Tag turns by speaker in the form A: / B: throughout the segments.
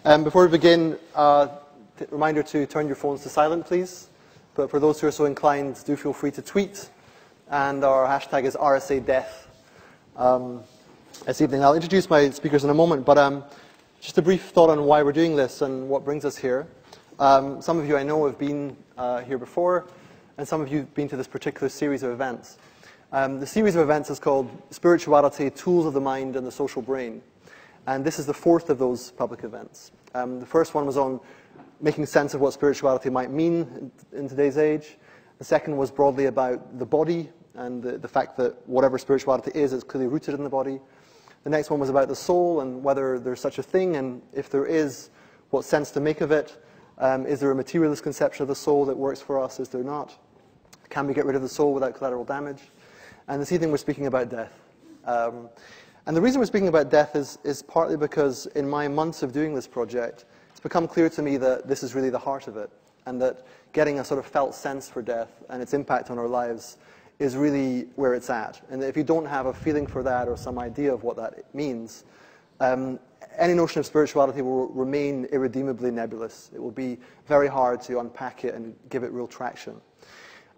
A: Before we begin, reminder to turn your phones to silent, please. But for those who are so inclined, do feel free to tweet. And our hashtag is RSA death this evening. I'll introduce my speakers in a moment, but just a brief thought on why we're doing this and what brings us here. Some of you I know have been here before, and some of you have been to this particular series of events. The series of events is called Spirituality, Tools of the Mind and the Social Brain. And this is the fourth of those public events. The first one was on making sense of what spirituality might mean in today's age. The second was broadly about the body and the fact that whatever spirituality is, it's clearly rooted in the body. The next one was about the soul and whether there's such a thing, and if there is, what sense to make of it. Is there a materialist conception of the soul that works for us? Is there not? Can we get rid of the soul without collateral damage? And this evening we're speaking about death. And the reason we're speaking about death is partly because in my months of doing this project, it's become clear to me that this is really the heart of it, and that getting a sort of felt sense for death and its impact on our lives is really where it's at. And that if you don't have a feeling for that or some idea of what that means, any notion of spirituality will remain irredeemably nebulous. It will be very hard to unpack it and give it real traction.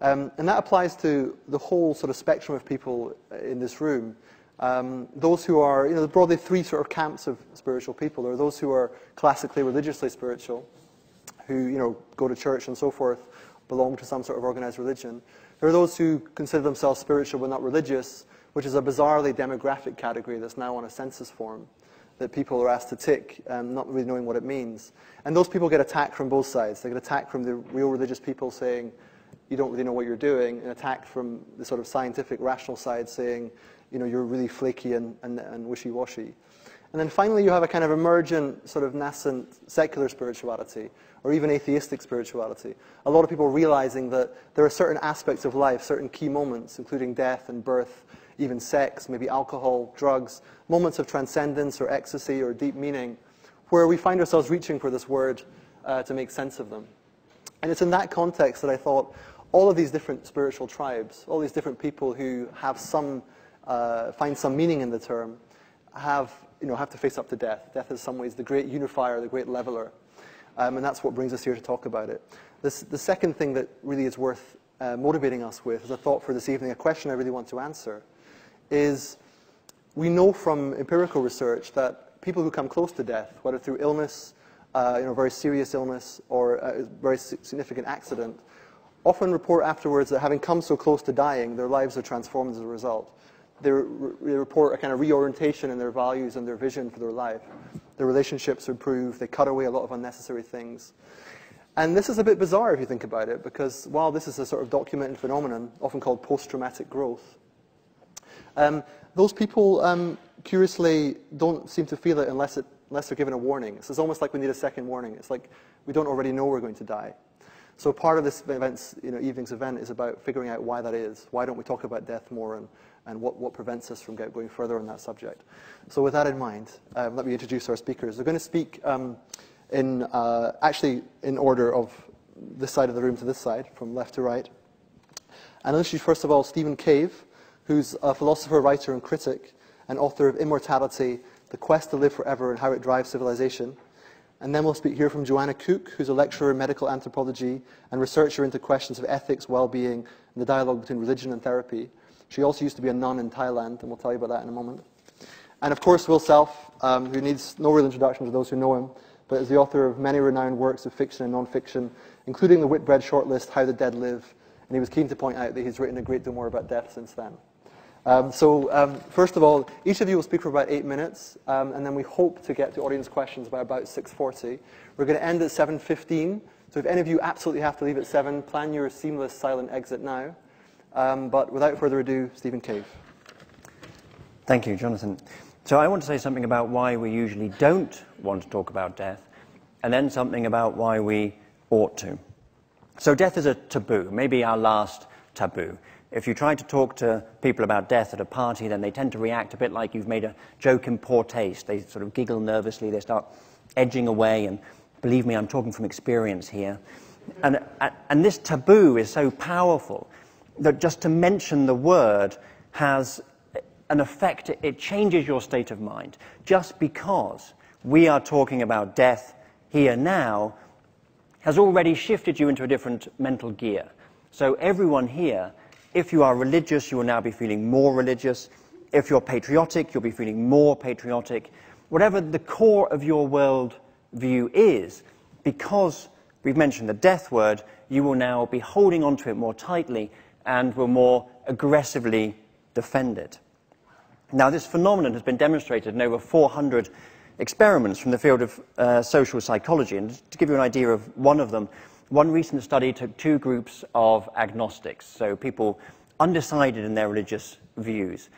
A: And that applies to the whole sort of spectrum of people in this room. Those who are, broadly three sort of camps of spiritual people. There are those who are classically religiously spiritual, who, go to church and so forth, belong to some sort of organized religion. There are those who consider themselves spiritual but not religious, which is a bizarrely demographic category that's now on a census form that people are asked to tick, not really knowing what it means. And those people get attacked from both sides. They get attacked from the real religious people saying, you don't really know what you're doing, and attacked from the sort of scientific, rational side saying, you're really flaky and wishy-washy. And then finally you have a kind of emergent, sort of nascent secular spirituality, or even atheistic spirituality. A lot of people realizing that there are certain aspects of life, certain key moments, including death and birth, even sex, maybe alcohol, drugs, moments of transcendence or ecstasy or deep meaning, where we find ourselves reaching for this word to make sense of them. And it's in that context that I thought all of these different spiritual tribes, all these different people who have find some meaning in the term, have to face up to death. Death is in some ways the great unifier, the great leveler. And that's what brings us here to talk about it. The second thing that really is worth motivating us with, as a thought for this evening, a question I really want to answer, is we know from empirical research that people who come close to death, whether through illness, very serious illness, or a very significant accident, often report afterwards that having come so close to dying, their lives are transformed as a result. They report a kind of reorientation in their values and their vision for their life. Their relationships improve. They cut away a lot of unnecessary things. And this is a bit bizarre if you think about it, because while this is a sort of documented phenomenon, often called post-traumatic growth, those people, curiously, don't seem to feel it unless they're given a warning. It's almost like we need a second warning. It's like we don't already know we're going to die. So part of this evening's event is about figuring out why that is. Why don't we talk about death more, and what prevents us from going further on that subject? So with that in mind, let me introduce our speakers. They're going to speak actually in order of this side of the room to this side, from left to right. And I'll introduce first of all Stephen Cave, who's a philosopher, writer, and critic, and author of Immortality, The Quest to Live Forever and How It Drives Civilization. And then we'll hear from Joanna Cook, who's a lecturer in medical anthropology and researcher into questions of ethics, well-being, and the dialogue between religion and therapy. She also used to be a nun in Thailand, and we'll tell you about that in a moment. And of course, Will Self, who needs no real introduction to those who know him, but is the author of many renowned works of fiction and non-fiction, including the Whitbread shortlist, How the Dead Live. And he was keen to point out that he's written a great deal more about death since then. First of all, each of you will speak for about 8 minutes, and then we hope to get to audience questions by about 6:40. We're going to end at 7:15, so if any of you absolutely have to leave at 7, plan your seamless silent exit now. But without further ado, Stephen Cave.
B: Thank you, Jonathan. So I want to say something about why we usually don't want to talk about death, and then something about why we ought to. So death is a taboo, maybe our last taboo. If you try to talk to people about death at a party, then they tend to react a bit like you've made a joke in poor taste. They sort of giggle nervously, they start edging away, and believe me, I'm talking from experience here. And this taboo is so powerful that just to mention the word has an effect. It changes your state of mind. Just because we are talking about death here, now, has already shifted you into a different mental gear. So everyone here, if you are religious, you will now be feeling more religious. If you're patriotic, you'll be feeling more patriotic. Whatever the core of your world view is, because we've mentioned the death word, you will now be holding on to it more tightly and will more aggressively defend it. Now, this phenomenon has been demonstrated in over 400 experiments from the field of social psychology. And to give you an idea of one of them, one recent study took two groups of agnostics, so people undecided in their religious views.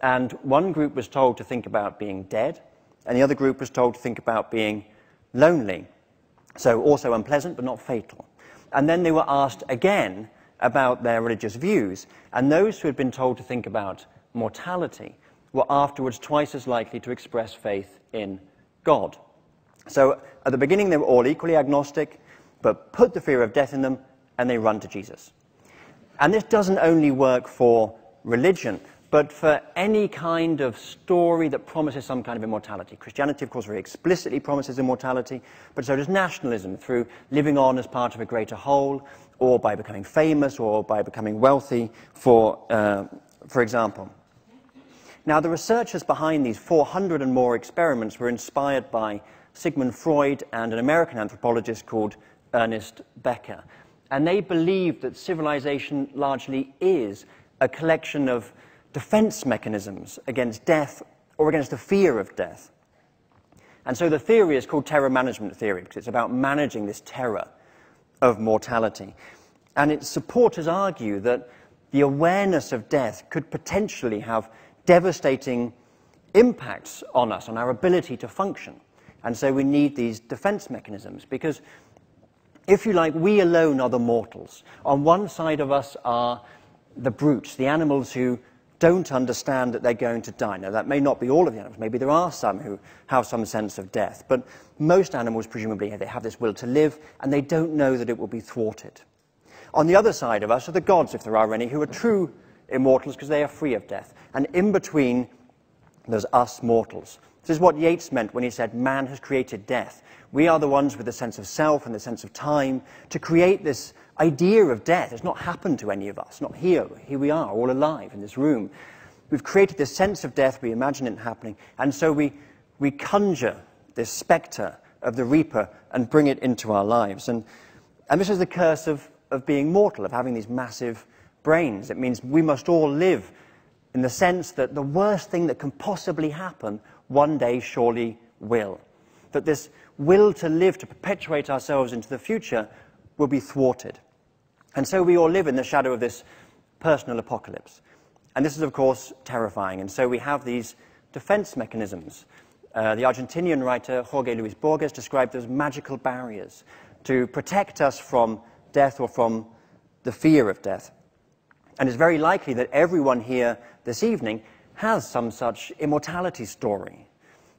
B: And one group was told to think about being dead, and the other group was told to think about being lonely. So also unpleasant, but not fatal. And then they were asked again about their religious views, and those who had been told to think about mortality were afterwards twice as likely to express faith in God. So at the beginning they were all equally agnostic, but put the fear of death in them, and they run to Jesus. And this doesn't only work for religion, but for any kind of story that promises some kind of immortality. Christianity, of course, very explicitly promises immortality, but so does nationalism, through living on as part of a greater whole, or by becoming famous, or by becoming wealthy, for example. Now, the researchers behind these 400 and more experiments were inspired by Sigmund Freud and an American anthropologist called Ernest Becker. And they believed that civilization largely is a collection of defense mechanisms against death or against the fear of death. And so the theory is called terror management theory, because it's about managing this terror of mortality. And its supporters argue that the awareness of death could potentially have devastating impacts on us, on our ability to function. And so we need these defense mechanisms, because if you like, we alone are the mortals. On one side of us are the brutes, the animals who don't understand that they're going to die. Now, that may not be all of the animals. Maybe there are some who have some sense of death. But most animals, presumably, they have this will to live, and they don't know that it will be thwarted. On the other side of us are the gods, if there are any, who are true immortals because they are free of death. And in between, there's us mortals. This is what Yeats meant when he said, man has created death. We are the ones with the sense of self and the sense of time to create this idea of death. It's not happened to any of us, not here. Here we are, all alive in this room. We've created this sense of death, we imagine it happening, and so we conjure this spectre of the reaper and bring it into our lives. And this is the curse of being mortal, of having these massive brains. It means we must all live in the sense that the worst thing that can possibly happen one day surely will. That this will to live, to perpetuate ourselves into the future, will be thwarted. And so we all live in the shadow of this personal apocalypse. And this is, of course, terrifying. And so we have these defense mechanisms. The Argentinian writer Jorge Luis Borges described as magical barriers to protect us from death or from the fear of death. And it's very likely that everyone here this evening has some such immortality story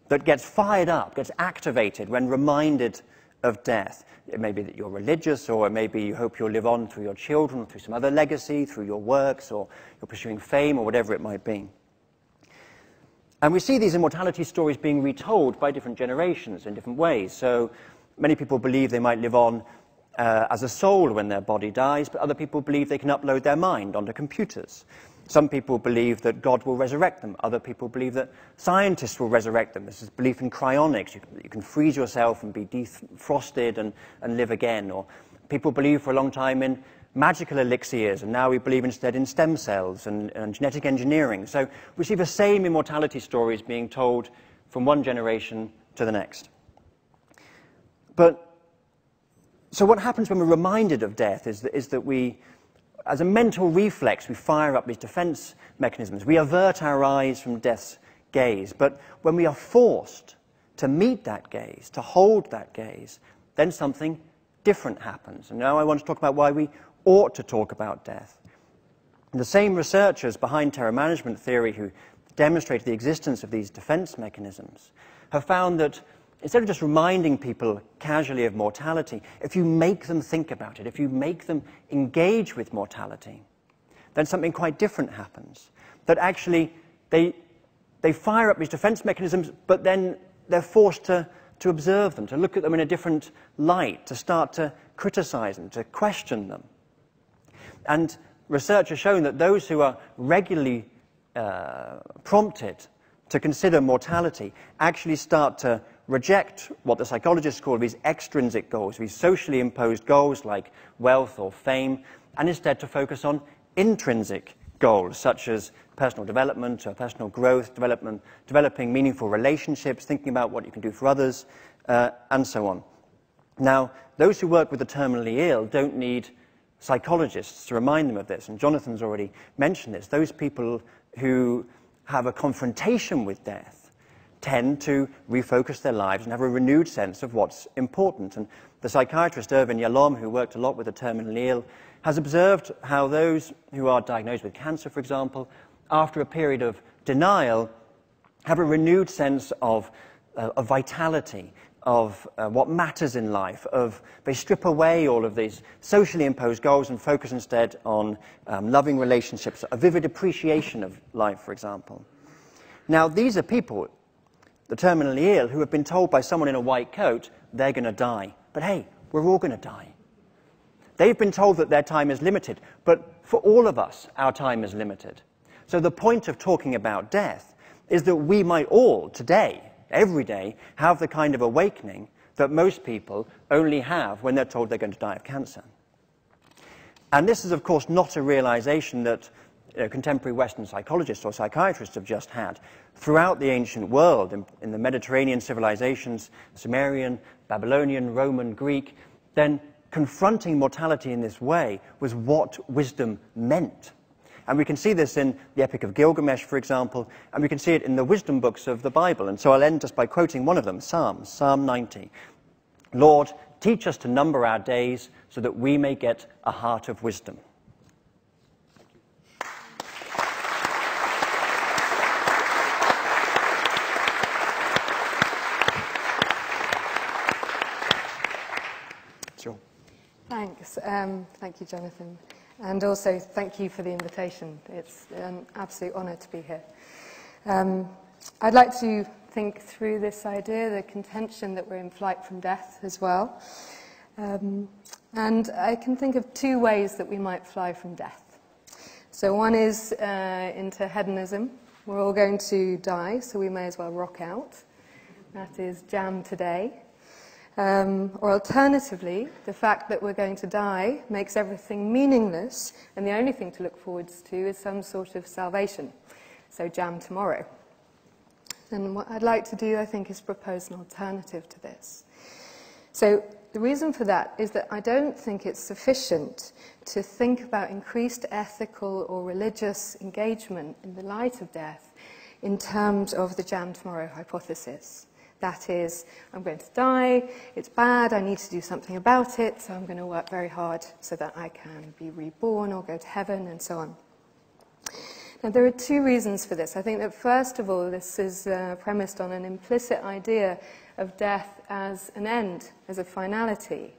B: that gets fired up, gets activated when reminded of death. It may be that you're religious, or maybe you hope you'll live on through your children, through some other legacy, through your works, or you're pursuing fame, or whatever it might be. And we see these immortality stories being retold by different generations in different ways. So many people believe they might live on as a soul when their body dies, but other people believe they can upload their mind onto computers. Some people believe that God will resurrect them. Other people believe that scientists will resurrect them. This is belief in cryonics. You can freeze yourself and be defrosted and live again. Or people believe for a long time in magical elixirs, and now we believe instead in stem cells and genetic engineering. So we see the same immortality stories being told from one generation to the next. So what happens when we're reminded of death is that we, as a mental reflex, we fire up these defense mechanisms. We avert our eyes from death's gaze. But when we are forced to meet that gaze, to hold that gaze, then something different happens. And now I want to talk about why we ought to talk about death. And the same researchers behind terror management theory who demonstrated the existence of these defense mechanisms have found that instead of just reminding people casually of mortality, if you make them think about it, if you make them engage with mortality, then something quite different happens. That actually they fire up these defense mechanisms, but then they're forced to to observe them, to look at them in a different light, to start to criticize them, to question them. And research has shown that those who are regularly prompted to consider mortality actually start to reject what the psychologists call these extrinsic goals, these socially imposed goals like wealth or fame, and instead to focus on intrinsic goals such as personal development or personal growth, developing meaningful relationships, thinking about what you can do for others, and so on. Now, those who work with the terminally ill don't need psychologists to remind them of this, and Jonathan's already mentioned this. Those people who have a confrontation with death tend to refocus their lives and have a renewed sense of what's important. And the psychiatrist Irvin Yalom, who worked a lot with the terminally ill, has observed how those who are diagnosed with cancer, for example, after a period of denial, have a renewed sense of vitality, of what matters in life, they strip away all of these socially imposed goals and focus instead on loving relationships, a vivid appreciation of life, for example. Now, these are people, the terminally ill, who have been told by someone in a white coat they're going to die. But hey, we're all going to die. They've been told that their time is limited, but for all of us, our time is limited. So the point of talking about death is that we might all, today, every day, have the kind of awakening that most people only have when they're told they're going to die of cancer. And this is, of course, not a realization that contemporary Western psychologists or psychiatrists have just had. Throughout the ancient world, in the Mediterranean civilizations, Sumerian, Babylonian, Roman, Greek, then confronting mortality in this way was what wisdom meant. And we can see this in the Epic of Gilgamesh, for example, and we can see it in the wisdom books of the Bible. And so I'll end just by quoting one of them, Psalms, Psalm 90. Lord, teach us to number our days so that we may get a heart of wisdom.
A: Sure.
C: Thanks. Thank you, Jonathan. And also, thank you for the invitation. It's an absolute honour to be here. I'd like to think through this idea, the contention that we're in flight from death as well. And I can think of two ways that we might fly from death. So one is into hedonism. We're all going to die, so we may as well rock out. That is jam today. Or alternatively, the fact that we're going to die makes everything meaningless, and the only thing to look forward to is some sort of salvation. So jam tomorrow. And what I'd like to do, I think, is propose an alternative to this. So the reason for that is that I don't think it's sufficient to think about increased ethical or religious engagement in the light of death in terms of the jam tomorrow hypothesis. That is, I'm going to die, it's bad, I need to do something about it, so I'm going to work very hard so that I can be reborn or go to heaven, and so on. Now, there are two reasons for this. I think that, first of all, this is premised on an implicit idea of death as an end, as a finality.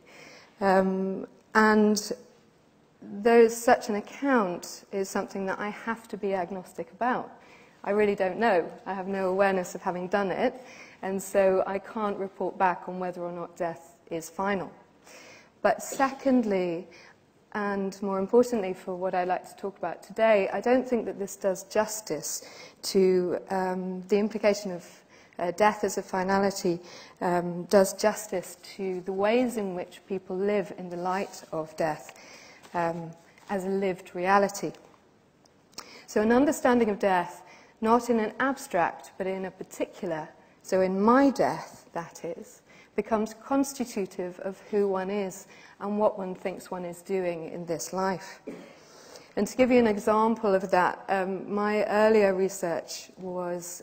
C: And though such an account is something that I have to be agnostic about. I really don't know. I have no awareness of having done it. And so I can't report back on whether or not death is final. But secondly, and more importantly for what I'd like to talk about today, I don't think that this does justice to the implication of death as a finality, does justice to the ways in which people live in the light of death as a lived reality. So an understanding of death, not in an abstract, but in a particular, so in my death, that is, becomes constitutive of who one is and what one thinks one is doing in this life. And to give you an example of that, my earlier research was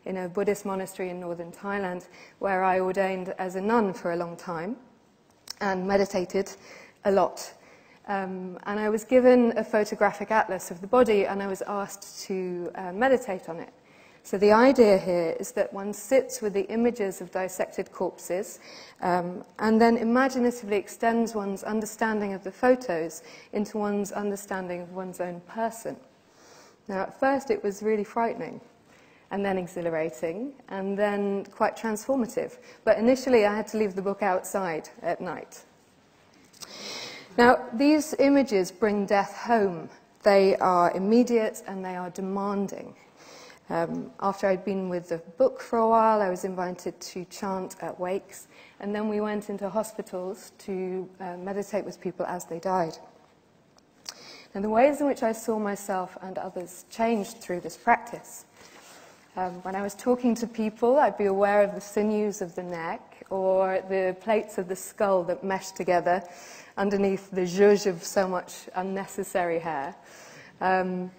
C: in a Buddhist monastery in northern Thailand, where I ordained as a nun for a long time and meditated a lot. And I was given a photographic atlas of the body, and I was asked to meditate on it. So the idea here is that one sits with the images of dissected corpses and then imaginatively extends one's understanding of the photos into one's understanding of one's own person. Now, at first it was really frightening. and then exhilarating, and then quite transformative. But initially, I had to leave the book outside at night. Now, these images bring death home. They are immediate and they are demanding. After I'd been with the book for a while, I was invited to chant at wakes, and then we went into hospitals to meditate with people as they died. And the ways in which I saw myself and others changed through this practice. When I was talking to people, I'd be aware of the sinews of the neck or the plates of the skull that meshed together underneath the zhuzh of so much unnecessary hair. In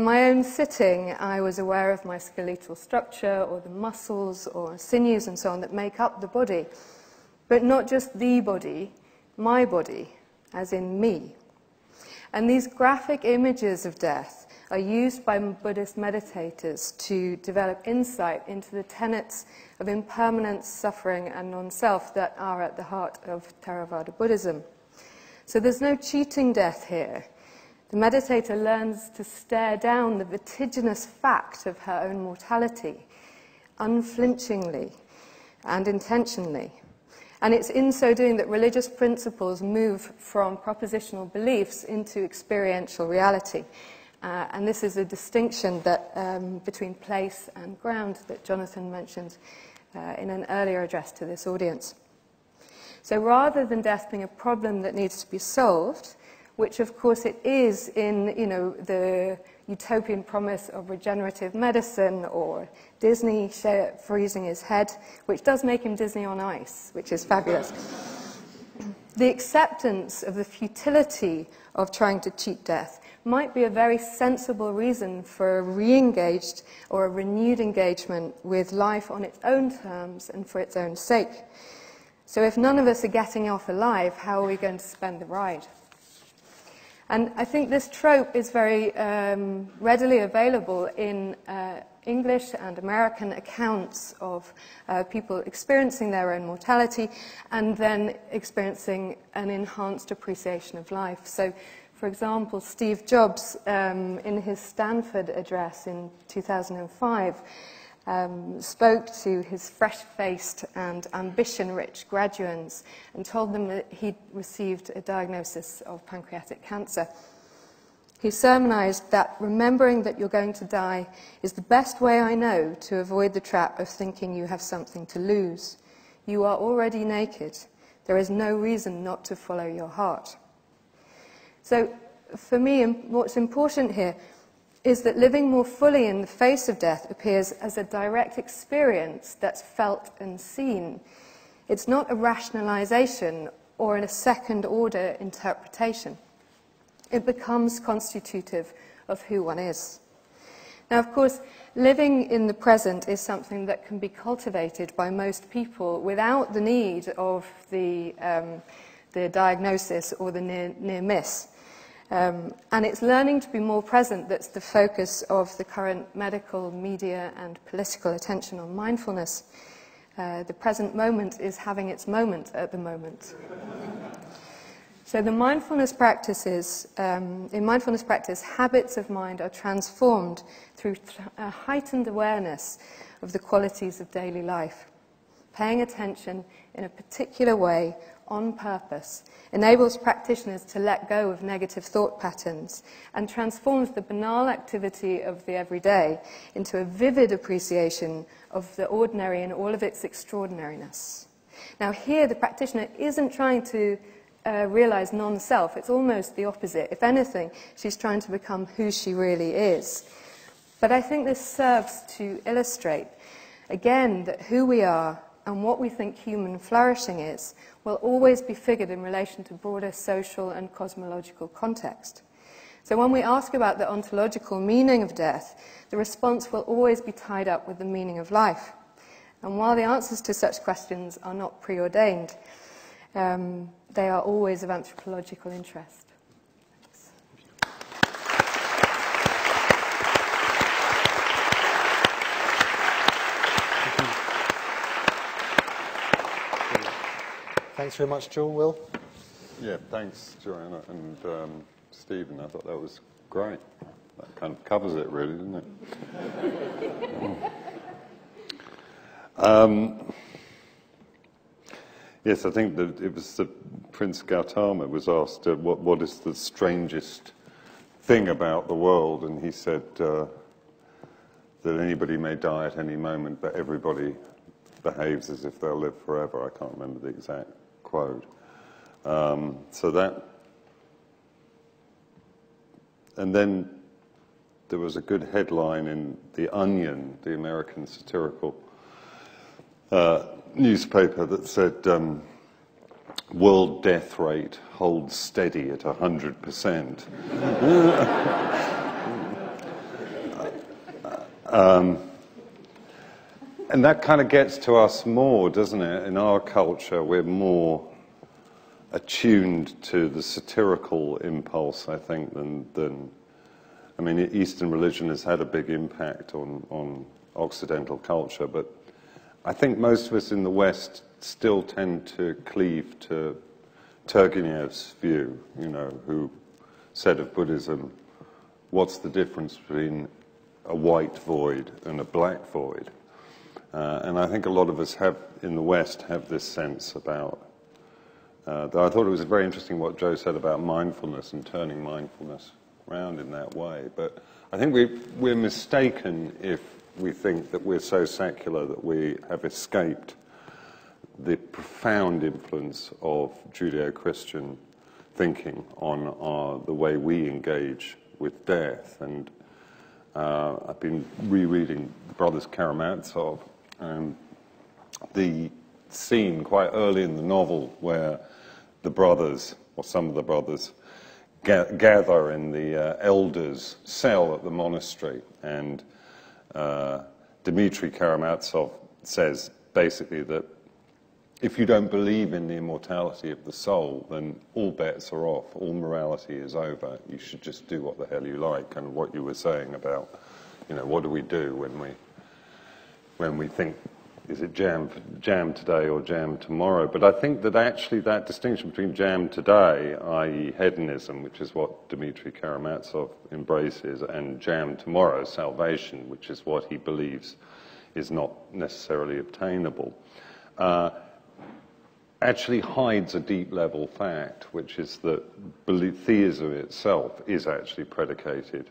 C: my own sitting, I was aware of my skeletal structure or the muscles or sinews and so on that make up the body, but not just the body, my body, as in me. And these graphic images of death are used by Buddhist meditators to develop insight into the tenets of impermanence, suffering, and non-self that are at the heart of Theravada Buddhism. So there's no cheating death here. The meditator learns to stare down the vertiginous fact of her own mortality, unflinchingly and intentionally. And it's in so doing that religious principles move from propositional beliefs into experiential reality. And this is a distinction that, between place and ground that Jonathan mentioned in an earlier address to this audience. So rather than death being a problem that needs to be solved, which of course it is in, the utopian promise of regenerative medicine or Disney freezing his head, which does make him Disney on Ice, which is fabulous. The acceptance of the futility of trying to cheat death might be a very sensible reason for a re-engaged or a renewed engagement with life on its own terms and for its own sake. So if none of us are getting off alive, how are we going to spend the ride? And I think this trope is very readily available in English and American accounts of people experiencing their own mortality and then experiencing an enhanced appreciation of life. So, for example, Steve Jobs, in his Stanford address in 2005, spoke to his fresh-faced and ambition-rich graduates and told them that he'd received a diagnosis of pancreatic cancer. He sermonized that remembering that you're going to die is the best way I know to avoid the trap of thinking you have something to lose. You are already naked. There is no reason not to follow your heart. So, for me, what's important here is that living more fully in the face of death appears as a direct experience that's felt and seen. It's not a rationalization or a second-order interpretation. It becomes constitutive of who one is. Now, of course, living in the present is something that can be cultivated by most people without the need of the diagnosis or the near miss. And it's learning to be more present that's the focus of the current medical, media, and political attention on mindfulness. The present moment is having its moment at the moment. So the mindfulness practices, in mindfulness practice, habits of mind are transformed through a heightened awareness of the qualities of daily life. Paying attention in a particular way on purpose enables practitioners to let go of negative thought patterns and transforms the banal activity of the everyday into a vivid appreciation of the ordinary in all of its extraordinariness. Now here the practitioner isn't trying to realize non-self. It's almost the opposite. If anything, she's trying to become who she really is. But I think this serves to illustrate, again, that who we are and what we think human flourishing is will always be figured in relation to broader social and cosmological context. So when we ask about the ontological meaning of death, the response will always be tied up with the meaning of life. And while the answers to such questions are not preordained, they are always of anthropological interest.
A: Thanks very much, Joe. Will?
D: Yeah, thanks, Joanna and Stephen. I thought that was great. That kind of covers it, really, doesn't it? Yes, I think that it was Prince Gautama was asked, what is the strangest thing about the world? And he said that anybody may die at any moment, but everybody behaves as if they'll live forever. I can't remember the exact quote. So that... And then there was a good headline in The Onion, the American satirical newspaper, that said, world death rate holds steady at 100%. And that kind of gets to us more, doesn't it? In our culture, we're more attuned to the satirical impulse, I think, than I mean, Eastern religion has had a big impact on Occidental culture, but I think most of us in the West still tend to cleave to Turgenev's view, you know, who said of Buddhism, what's the difference between a white void and a black void? And I think a lot of us in the West have this sense about... I thought it was very interesting what Joe said about mindfulness and turning mindfulness around in that way. But I think we're mistaken if we think that we're so secular that we have escaped the profound influence of Judeo-Christian thinking on the way we engage with death. And I've been rereading the Brothers Karamazov, and the scene quite early in the novel where the brothers, or some of the brothers, gather in the elders' cell at the monastery, and Dmitri Karamazov says basically that if you don't believe in the immortality of the soul, then all bets are off, all morality is over. You should just do what the hell you like. And what you were saying about, you know, what do we do when we think, is it jam today or jam tomorrow? But I think that actually that distinction between jam today, i.e. hedonism, which is what Dmitri Karamazov embraces, and jam tomorrow, salvation, which is what he believes is not necessarily obtainable, actually hides a deep level fact, which is that theism itself is actually predicated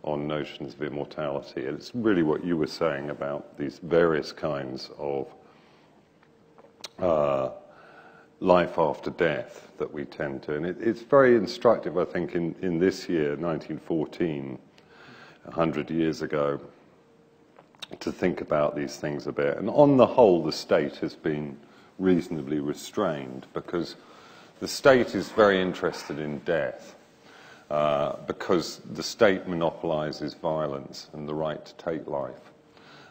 D: on notions of immortality. And it's really what you were saying about these various kinds of life after death that we tend to. And it's very instructive, I think, in this year, 1914, 100 years ago, to think about these things a bit. And on the whole, the state has been reasonably restrained, because the state is very interested in death. Because the state monopolizes violence and the right to take life.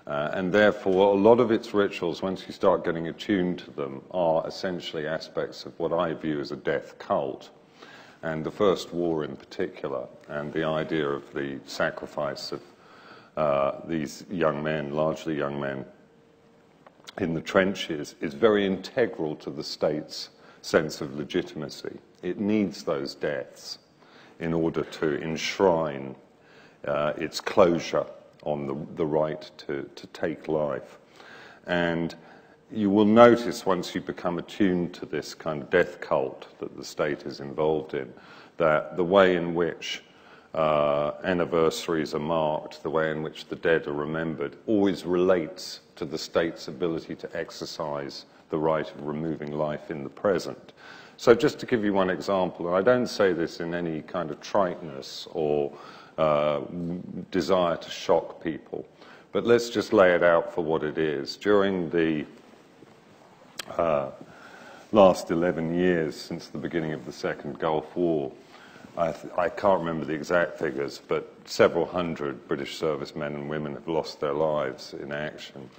D: And therefore, a lot of its rituals, once you start getting attuned to them, are essentially aspects of what I view as a death cult. And the First War in particular, and the idea of the sacrifice of these young men, largely young men, in the trenches, is very integral to the state's sense of legitimacy. It needs those deaths in order to enshrine its closure on the right to take life. And you will notice, once you become attuned to this kind of death cult that the state is involved in, that the way in which anniversaries are marked, the way in which the dead are remembered, always relates to the state's ability to exercise the right of removing life in the present. So just to give you one example, and I don't say this in any kind of triteness or desire to shock people, but let's just lay it out for what it is. During the last 11 years since the beginning of the Second Gulf War, I can't remember the exact figures, but several hundred British servicemen and women have lost their lives in action.